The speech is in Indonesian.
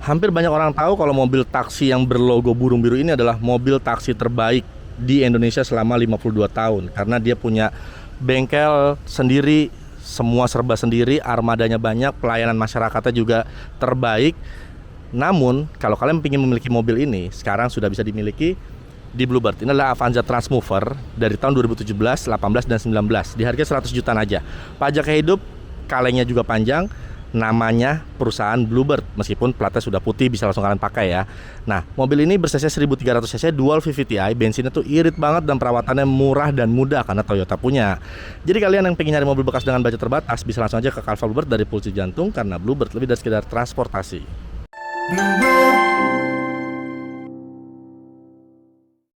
Hampir banyak orang tahu kalau mobil taksi yang berlogo burung biru ini adalah mobil taksi terbaik di Indonesia selama 52 tahun. Karena dia punya bengkel sendiri, semua serba sendiri, armadanya banyak, pelayanan masyarakatnya juga terbaik. Namun, kalau kalian ingin memiliki mobil ini, sekarang sudah bisa dimiliki di Bluebird. Ini adalah Avanza Transmover dari tahun 2017, 18, dan 19. Di harga 100 jutaan aja. Pajaknya hidup, kalengnya juga panjang. Namanya perusahaan Bluebird, meskipun platnya sudah putih, bisa langsung kalian pakai ya. Nah, mobil ini ber-cc 1300 cc dual VVTi, bensinnya tuh irit banget dan perawatannya murah dan mudah karena Toyota punya. Jadi kalian yang pengen nyari mobil bekas dengan budget terbatas, bisa langsung aja ke Carval Bluebird dari Pulsi Jantung, karena Bluebird lebih dari sekedar transportasi.